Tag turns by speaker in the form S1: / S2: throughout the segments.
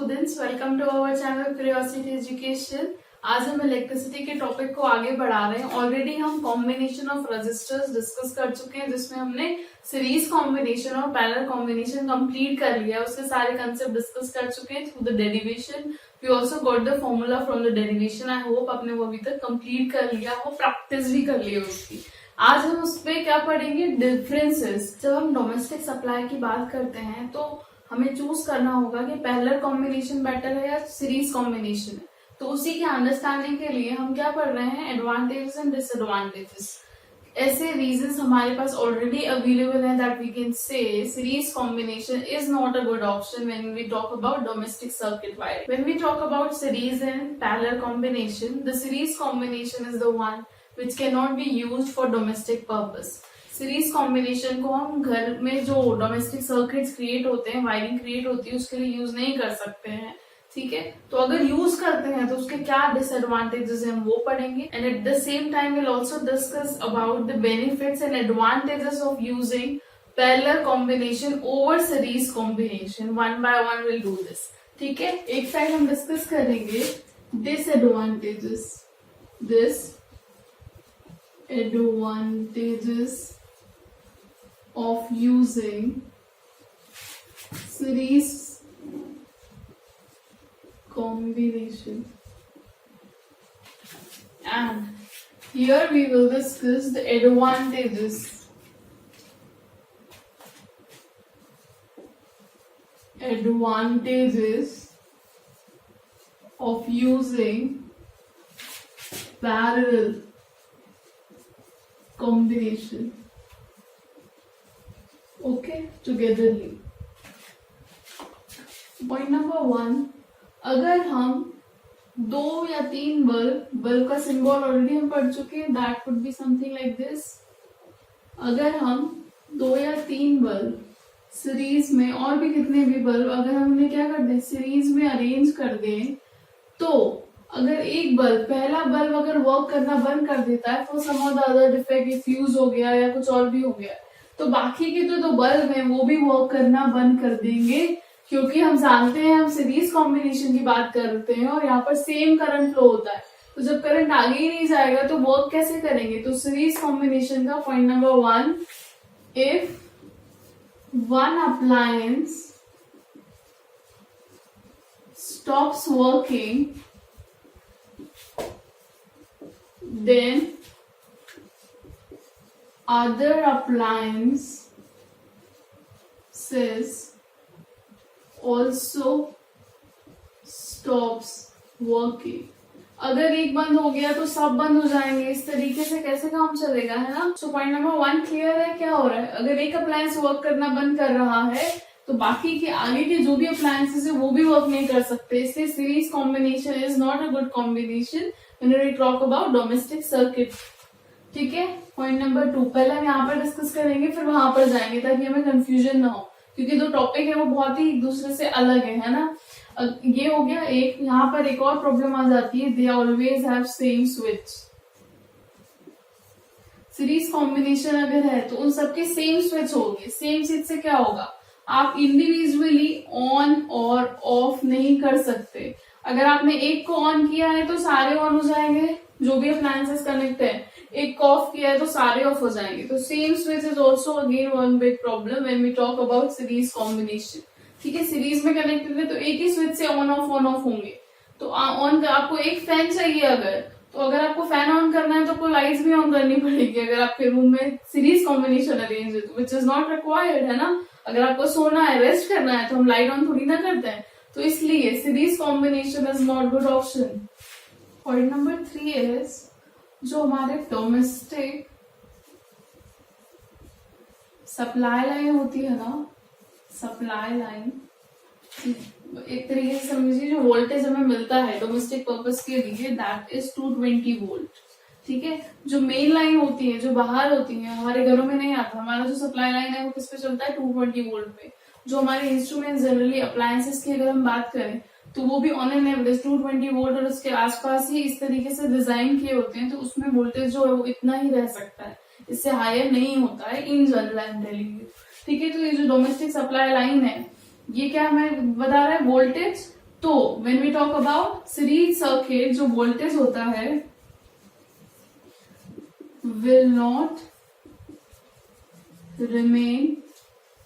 S1: Students, welcome to our channel curiosity education. आज हम electricity के टॉपिक को आगे बढ़ा रहे हैं। ऑलरेडी हम कॉम्बिनेशन ऑफ रजिस्टर्स डिस्कस कर चुके हैं, जिसमें हमने सीरीज कॉम्बिनेशन और पैरेलल कॉम्बिनेशन कंप्लीट कर लिया। उसके सारे कंसेप्ट डिस्कस कर चुके हैं through the derivation. We also got the formula from the derivation. I hope आपने वो अभी तक कंप्लीट कर लिया हो, प्रैक्टिस भी कर ली हो उसकी। आज हम उस पर क्या पढ़ेंगे, डिफरेंसेस। जब हम डोमेस्टिक सप्लाई की बात करते हैं तो हमें चूज करना होगा कि पैरेलल कॉम्बिनेशन बेटर है या सीरीज कॉम्बिनेशन है। तो उसी के अंडरस्टैंडिंग के लिए हम क्या पढ़ रहे हैं, एडवांटेजेस एंड डिसएडवांटेजेस। ऐसे रीजंस हमारे पास ऑलरेडी अवेलेबल हैं that we can say series combination is not a good option when we talk about domestic circuit wiring. When we talk about series and parallel combination, the series combination is the one which cannot be used for domestic purpose. Series combination को हम घर में जो domestic circuits create होते हैं, wiring create होती है, उसके लिए यूज नहीं कर सकते हैं। ठीक है, तो अगर यूज करते हैं तो उसके क्या डिसएडवांटेजेस हैं वो पढ़ेंगे। And at the same time will also discuss about the benefits and advantages of using parallel combination over series combination. One by one will do this. ठीक है, एक साइड हम डिस्कस करेंगे disadvantages, advantages of using series combination, and here we will discuss the advantages of using parallel combination, okay, togetherly. Point number 1, अगर हम 2 या 3 bulb का symbol already हम पढ़ चुके हैं, that would be something like this. अगर हम 2 या 3 बल्ब सीरीज में, और भी कितने भी बल्ब अगर हम उन्हें क्या कर दें, सीरीज में अरेंज कर दें, तो अगर एक बल्ब, पहला बल्ब अगर वर्क करना बंद कर देता है, तो sum of the other defect, fuse हो गया या कुछ और भी हो गया, तो बाकी के जो 2 बल्ब हैं वो भी वर्क करना बंद कर देंगे, क्योंकि हम जानते हैं हम सीरीज कॉम्बिनेशन की बात करते हैं और यहाँ पर सेम करंट फ्लो होता है। तो जब करंट आगे ही नहीं जाएगा तो वर्क कैसे करेंगे। तो सीरीज कॉम्बिनेशन का point number 1, if one appliance stops working, then other appliances also stops working. अगर एक बंद हो गया तो सब बंद हो जाएंगे। इस तरीके से कैसे काम चलेगा, है ना। सो पॉइंट नंबर 1 क्लियर है। क्या हो रहा है, अगर एक अप्लायंस वर्क करना बंद कर रहा है तो बाकी के आगे के जो भी अप्लायंसेस है वो भी वर्क नहीं कर सकते। इसलिए series combination is not a good combination when we talk about domestic circuit. ठीक है, पॉइंट नंबर 2 पहले हम यहाँ पर डिस्कस करेंगे, फिर वहां पर जाएंगे ताकि हमें कंफ्यूजन ना हो, क्योंकि 2 टॉपिक है वो बहुत ही एक दूसरे से अलग है ना। ये हो गया एक। यहाँ पर एक और प्रॉब्लम आ जाती है, they always have same switch. Series combination अगर है तो उन सबके सेम स्विच होंगे। सेम स्विच से क्या होगा, आप इंडिविजुअली ऑन और ऑफ नहीं कर सकते। अगर आपने एक को ऑन किया है तो सारे ऑन हो जाएंगे जो भी अप्लायंसेस कनेक्ट है, एक को ऑफ किया है तो सारे ऑफ हो जाएंगे। तो same switch is also again one big problem when we talk about series combination. ठीक है, सीरीज में कनेक्टेड है तो एक ही स्विच से ऑन ऑफ होंगे। तो ऑन आपको एक फैन चाहिए अगर, तो अगर आपको फैन ऑन करना है तो आपको लाइट्स भी ऑन करनी पड़ेगी अगर आपके रूम में सीरीज कॉम्बिनेशन अरेंज है, विच इज नॉट रिक्वायर्ड, है ना। अगर आपको सोना है, रेस्ट करना है, तो हम लाइट ऑन थोड़ी ना करते हैं। तो इसलिए series combination is not good option. Point number 3 is, जो हमारे डोमेस्टिक सप्लाई लाइन होती है ना, सप्लाई लाइन एक तरीके से समझिए जो वोल्टेज हमें मिलता है डोमेस्टिक पर्पस के लिए, दैट इज 220 वोल्ट। ठीक है, जो मेन लाइन होती है, जो बाहर होती है, हमारे घरों में नहीं आता। हमारा जो सप्लाई लाइन है वो किस पे चलता है, 220 वोल्ट पे। जो हमारे इंस्ट्रूमेंट जनरली अप्लायंसेस की अगर हम बात करें तो वो भी ऑन एन एवरेज 220 वोल्ट और उसके आसपास ही इस तरीके से डिजाइन किए होते हैं, तो उसमें वोल्टेज जो है वो इतना ही रह सकता है, इससे हायर नहीं होता है in general. I am telling you, ठीक है। तो ये जो डोमेस्टिक सप्लाई लाइन है ये क्या हमें बता रहा है, वोल्टेज तो when we talk about series circuit, जो वोल्टेज होता है विल नॉट रिमेन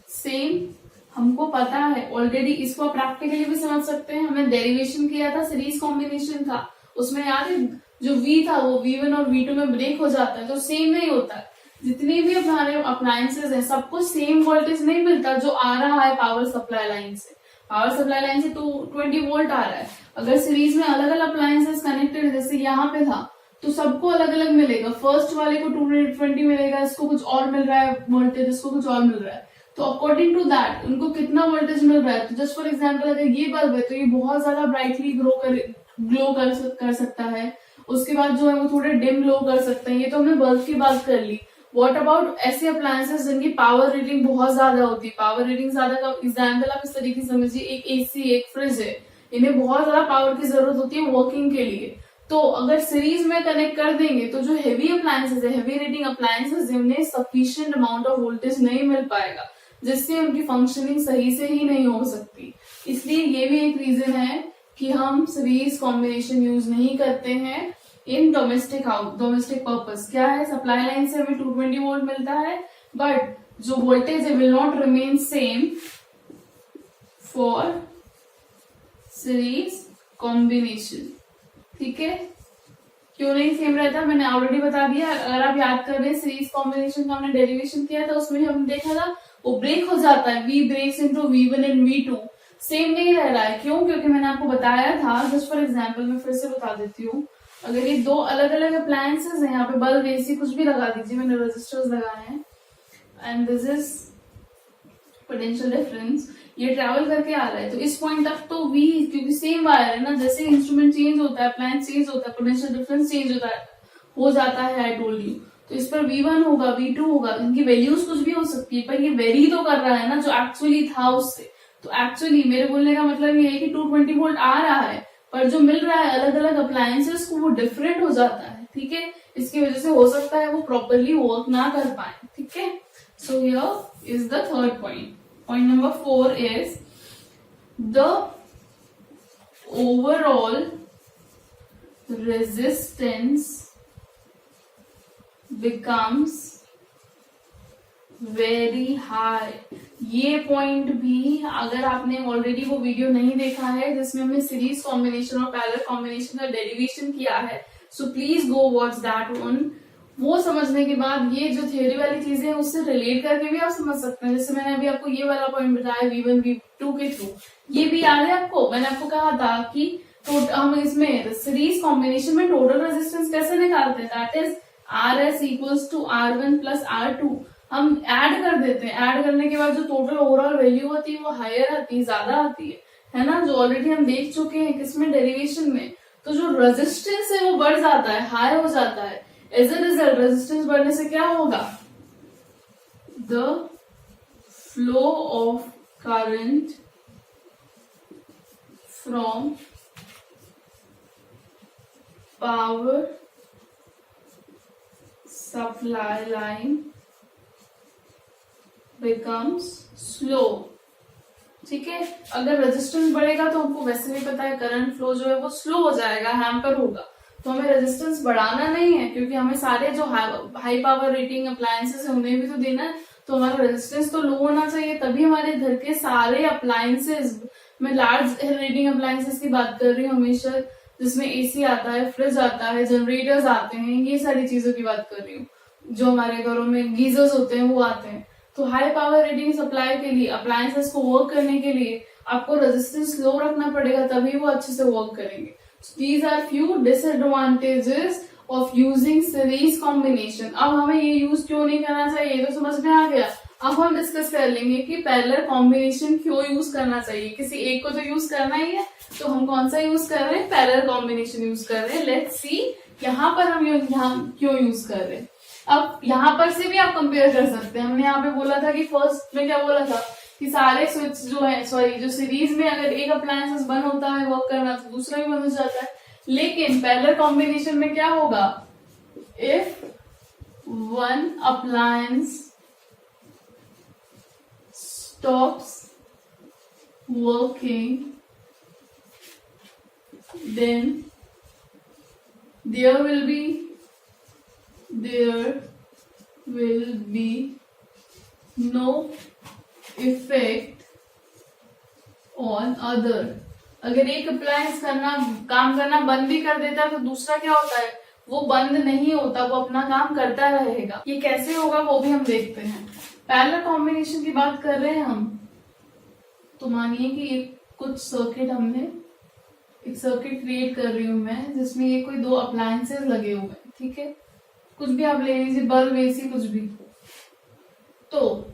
S1: सेम। हमको पता है ऑलरेडी, इसको आप प्रैक्टिकली भी समझ सकते हैं। हमने डेरिवेशन किया था सीरीज कॉम्बिनेशन का, उसमें याद है जो V था वो V1 और V2 में ब्रेक हो जाता है, तो सेम नहीं होता है। जितने भी हमारे अप्लायंसेज हैं सबको सेम वोल्टेज नहीं मिलता जो आ रहा है पावर सप्लाई लाइन से। पावर सप्लाई लाइन से 220 वोल्ट आ रहा है, अगर सीरीज में अलग अलग अप्लायंसेज कनेक्टेड है, जैसे यहाँ पे था, तो सबको अलग अलग मिलेगा। फर्स्ट वाले को 220 मिलेगा, इसको कुछ और मिल रहा है वोल्टेज, इसको कुछ और मिल रहा है, तो अकॉर्डिंग टू दैट उनको कितना वोल्टेज मिल रहा है। तो जस्ट फॉर एग्जाम्पल, अगर ये बल्ब है तो ये बहुत ज्यादा ब्राइटली ग्लो कर सकता है, उसके बाद जो है वो थोड़े डिम ग्लो कर सकते हैं। ये तो हमने बल्ब की बात कर ली। व्हाट अबाउट ऐसे अप्लायंसेस जिनकी पावर रेटिंग बहुत ज्यादा होती है। पावर रेटिंग ज्यादा का एग्जाम्पल आप इस तरीके से समझिए, एक एसी, एक फ्रिज है, इन्हें बहुत ज्यादा पावर की जरूरत होती है वर्किंग के लिए। तो अगर सीरीज में कनेक्ट कर देंगे तो जो हेवी अप्लायंसेस है, हेवी रेटिंग अप्लायंसेस, उन्हें सफिशिएंट अमाउंट ऑफ वोल्टेज नहीं मिल पाएगा, जिससे उनकी फंक्शनिंग सही से ही नहीं हो सकती। इसलिए ये भी एक रीजन है कि हम सीरीज कॉम्बिनेशन यूज नहीं करते हैं इन डोमेस्टिक पर्पस। क्या है, सप्लाई लाइन से हमें 220 वोल्ट मिलता है, बट जो वोल्टेज है will not remain same for series combination. ठीक है, क्यों नहीं सेम रहता, मैंने ऑलरेडी बता दिया। अगर आप याद कर रहे हैं सीरीज कॉम्बिनेशन का हमने डेरिवेशन किया था, उसमें हमने देखा था वो ब्रेक हो जाता है, V breaks into V1 and V2, same नहीं रह रहा है। क्यों? क्योंकि मैंने आपको बताया था, जस्ट फॉर एग्जांपल मैं फिर से बता देती हूँ। अगर ये दो अलग अलग अप्लायंसेस हैं, यहाँ पे बल्ब, एसी, कुछ भी लगा दीजिए, मैंने रेजिस्टर्स लगाए हैं, and this is potential difference, ये ट्रेवल करके आ रहा है, तो इस पॉइंट तक तो V, क्योंकि सेम वायर है ना, जैसे इंस्ट्रूमेंट चेंज होता है, अप्लायंस चेंज होता है, पोटेंशियल डिफरेंस चेंज हो जाता है, आई टोल्ड यू। तो इस पर V1 होगा, V2 होगा, इनकी वैल्यूज कुछ भी हो सकती है, पर ये वेरी तो कर रहा है ना जो एक्चुअली था उससे। तो एक्चुअली मेरे बोलने का मतलब ये है कि 220 वोल्ट आ रहा है, पर जो मिल रहा है अलग अलग अप्लायंसेस को वो डिफरेंट हो जाता है। ठीक है, इसकी वजह से हो सकता है वो प्रॉपरली वर्क ना कर पाए। ठीक है, so here is the third point. Point number 4 is the overall resistance becomes very high। ये पॉइंट भी, अगर आपने ऑलरेडी वो वीडियो नहीं देखा है जिसमें हमने सीरीज कॉम्बिनेशन और पैरेलल कॉम्बिनेशन का डेरिवेशन किया है, so please go watch that one. वो समझने के बाद ये जो थ्योरी वाली चीजें हैं उससे रिलेट करके भी आप समझ सकते हैं। जैसे मैंने अभी आपको ये वाला पॉइंट बताया V1 V2 के थ्रू, ये भी याद है आपको, मैंने आपको कहा था कि तो हम इसमें सीरीज कॉम्बिनेशन में टोटल रेजिस्टेंस कैसे निकालते हैं, that is RS equals to R1 plus R2। हम ऐड कर देते हैं, ऐड करने के बाद जो टोटल ओवरऑल वैल्यू होती है वो हायर आती है, ज्यादा आती है ना, जो ऑलरेडी हम देख चुके हैं किसमें, डेरिवेशन में। तो जो रेजिस्टेंस है वो बढ़ जाता है, हाई हो जाता है। एज ए रिजल्ट रेजिस्टेंस बढ़ने से क्या होगा, the flow of current from power supply line becomes slow. ठीक है, अगर रेजिस्टेंस बढ़ेगा तो हमको वैसे भी पता है करंट फ्लो जो है वो स्लो हो जाएगा, हैम्पर होगा। तो हमें रेजिस्टेंस बढ़ाना नहीं है, क्योंकि हमें सारे जो हाई पावर रेटिंग अप्लायंसेस है उन्हें भी तो देना है। तो हमारा रेजिस्टेंस तो लो होना चाहिए, तभी हमारे घर के सारे अप्लायंसेस, मैं लार्ज रेटिंग अप्लायंसेस की बात कर रही हूँ हमेशा, जिसमें एसी आता है, फ्रिज आता है, जनरेटर्स आते हैं, ये सारी चीजों की बात कर रही हूँ। जो हमारे घरों में गीजर्स होते हैं वो आते हैं। तो हाई पावर रेटिंग सप्लाई के लिए, अप्लायंसेस को वर्क करने के लिए आपको रेजिस्टेंस लो रखना पड़ेगा, तभी वो अच्छे से वर्क करेंगे। These are few disadvantages of using series combination. अब हमें ये यूज क्यों नहीं करना चाहिए, ये तो समझ में आ गया। अब हम डिस्कस कर लेंगे कि पैरेलल कॉम्बिनेशन क्यों यूज करना चाहिए। किसी एक को तो यूज करना ही है, तो हम कौन सा यूज कर रहे हैं, पैरेलल कॉम्बिनेशन यूज कर रहे हैं। लेट्स सी यहाँ पर हम यहाँ क्यों यूज कर रहे हैं। अब यहाँ पर से भी आप कंपेयर कर सकते हैं। हमने यहाँ पे बोला था कि फर्स्ट में क्या बोला था कि सारे स्विच जो है, जो सीरीज में अगर एक अप्लायंसेस बंद होता है वर्क करना तो दूसरा भी बंद हो जाता है। लेकिन पैरेलल कॉम्बिनेशन में क्या होगा, if one appliance stops working then there will be no effect on other। अगर एक अप्लायंस काम करना बंद भी कर देता है तो दूसरा क्या होता है, वो बंद नहीं होता, वो अपना काम करता रहेगा। ये कैसे होगा वो भी हम देखते हैं। पैरेलल कॉम्बिनेशन की बात कर रहे हैं हम, तो मानिए कि कुछ सर्किट एक सर्किट क्रिएट कर रही हूं मैं, जिसमें ये कोई दो अप्लायंसेस लगे हुए हैं, ठीक है, कुछ भी आप ले लीजिए, बल्ब, एसी, कुछ भी। तो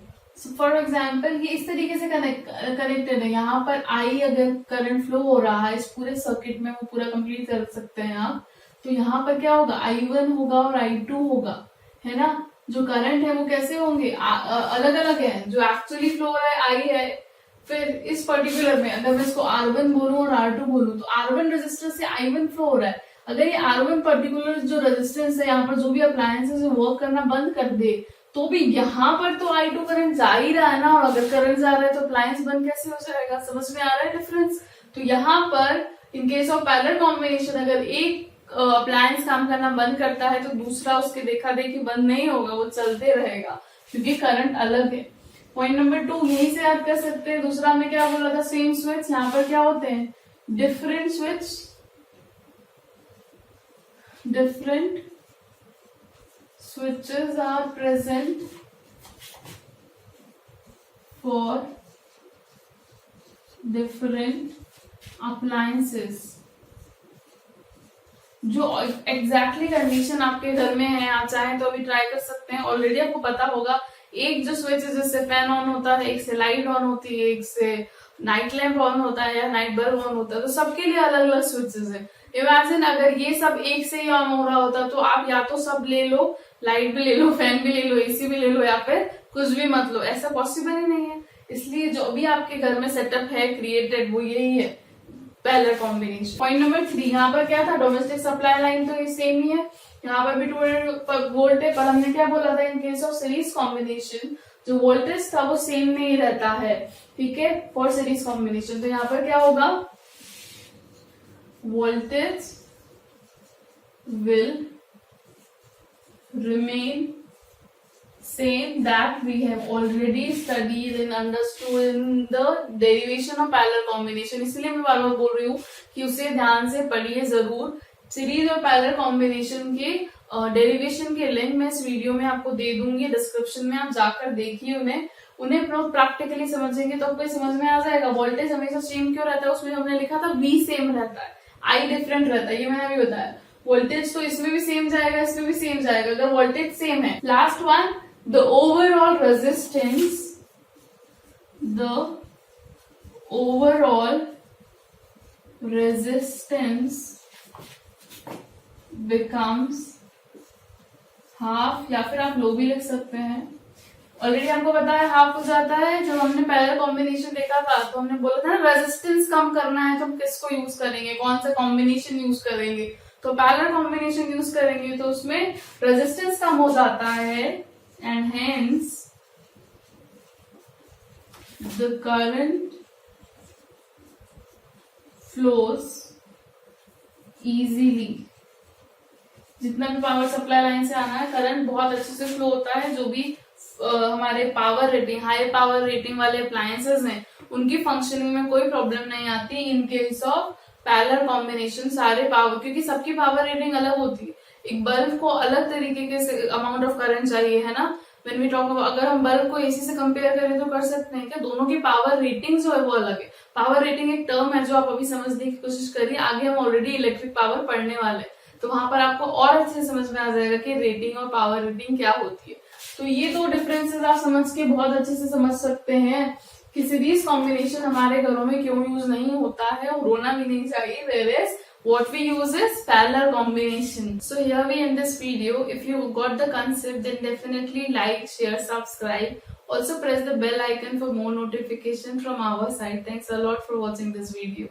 S1: फॉर एग्जाम्पल ये इस तरीके से कनेक्टेड है। यहाँ पर आई अगर करंट फ्लो हो रहा है इस पूरे सर्किट में, वो पूरा कंप्लीट कर सकते हैं आप। तो यहाँ पर क्या होगा, I1 होगा और I2 होगा, है ना। जो करंट है वो कैसे होंगे, अलग अलग है। जो एक्चुअली फ्लो हो रहा है I है। फिर इस पर्टिकुलर में अगर मैं इसको R1 बोलूं और R2 बोलूं, तो R1 रेजिस्टर से I1 फ्लो हो रहा है। अगर ये R1 पर्टिकुलर जो रेजिस्टेंस है, यहाँ पर जो भी अप्लायंसेस वर्क करना बंद कर दे, तो भी यहाँ पर तो I2 करंट जा ही रहा है ना। और अगर करंट जा रहा है तो अप्लायंस बंद कैसे हो जाएगा, समझ में आ रहा है डिफरेंस। तो यहाँ पर in case of parallel combination, अगर एक अप्लायंस काम करना बंद करता है तो दूसरा उसके देखा देखी बंद नहीं होगा, वो चलते रहेगा, क्योंकि करंट अलग है। पॉइंट नंबर 2 यही से याद कर सकते हैं। दूसरा हमने क्या बोला था, सेम स्विच। यहाँ पर क्या होते हैं, different switches are present for different appliances। जो एग्जैक्टली कंडीशन आपके घर में है, आप चाहें तो अभी ट्राई कर सकते हैं। ऑलरेडी आपको पता होगा, एक जो स्विच है जिससे फैन ऑन होता है, एक से लाइट ऑन होती है, एक से नाइट लैम्प ऑन होता है या नाइट बल्ब ऑन होता है, तो सबके लिए अलग अलग स्विचेस है। इमेजिन अगर ये सब एक से ही ऑन हो रहा होता तो आप या तो सब ले लो, लाइट भी ले लो, फैन भी ले लो, एसी भी ले लो, या फिर कुछ भी मत लो, ऐसा पॉसिबल ही नहीं है। इसलिए जो भी आपके घर में सेटअप है क्रिएटेड, वो यही है, पैरेलल कॉम्बिनेशन। पॉइंट नंबर 3, यहाँ पर क्या था, डोमेस्टिक सप्लाई लाइन तो ये सेम ही है, यहाँ पर भी 200 वोल्ट है। पर हमने क्या बोला था, in case of series combination जो वोल्टेज था वो सेम नहीं रहता है, ठीक है, फॉर सीरीज कॉम्बिनेशन। तो यहाँ पर क्या होगा, voltage will remain same, that we have already studied and understood in the derivation of parallel combination। इसलिए मैं बार बार बोल रही हूँ कि उसे ध्यान से पढ़िए जरूर। सीरीज और पैरेलल कॉम्बिनेशन के डेरिवेशन के लिंक मैं इस वीडियो में आपको दे दूंगी डिस्क्रिप्शन में, आप जाकर देखिए उन्हें प्रैक्टिकली समझेंगे तो आपको समझ में आ जाएगा। वोल्टेज हमेशा सेम क्यों रहता है, उसमें हमने लिखा था V सेम रहता है, I डिफरेंट रहता है, ये मैंने अभी बताया। वोल्टेज तो इसमें भी सेम जाएगा, इसमें भी सेम जाएगा अगर वोल्टेज सेम है। Last one, the overall resistance becomes half, या फिर आप लो भी लिख सकते हैं। ऑलरेडी हमको पता है हाफ हो जाता है। जब हमने पैरेलल कॉम्बिनेशन देखा था तो हमने बोला था ना, रेजिस्टेंस कम करना है तो हम किसको यूज करेंगे, कौन सा कॉम्बिनेशन यूज करेंगे, तो पैरेलल कॉम्बिनेशन यूज करेंगे, तो उसमें रेजिस्टेंस कम हो जाता है and hence the current flows easily. जितना भी पावर सप्लाई लाइन से आना है, करंट बहुत अच्छे से फ्लो होता है। जो भी हमारे power rating, high power rating वाले अप्लायंसेस हैं, उनकी फंक्शनिंग में कोई प्रॉब्लम नहीं आती in case of parallel combination. सारे पावर, क्योंकि सबकी पावर रेटिंग अलग होती है, एक बल्ब को अलग तरीके के अमाउंट ऑफ करंट चाहिए, है ना। व्हेन वी टॉक अबाउट, अगर हम बल्ब को एसी से कंपेयर करें तो कर सकते हैं क्या, दोनों की पावर रेटिंग जो है वो अलग है। पावर रेटिंग एक टर्म है जो आप अभी समझने की कोशिश करिए, आगे हम ऑलरेडी इलेक्ट्रिक पावर पढ़ने वाले, तो वहां पर आपको और अच्छे से समझ में आ जाएगा कि रेटिंग और पावर रेटिंग क्या होती है। तो ये दो डिफरेंसेस आप समझ के बहुत अच्छे से समझ सकते हैं कि सीरीज कॉम्बिनेशन हमारे घरों में क्यों यूज नहीं होता है, और होना भी नहीं चाहिए। Whereas what we use is parallel combination. So here we end this video. If you got the concept, then definitely like, share, subscribe. Also press the bell icon for more notification from our side. Thanks a lot for watching this video.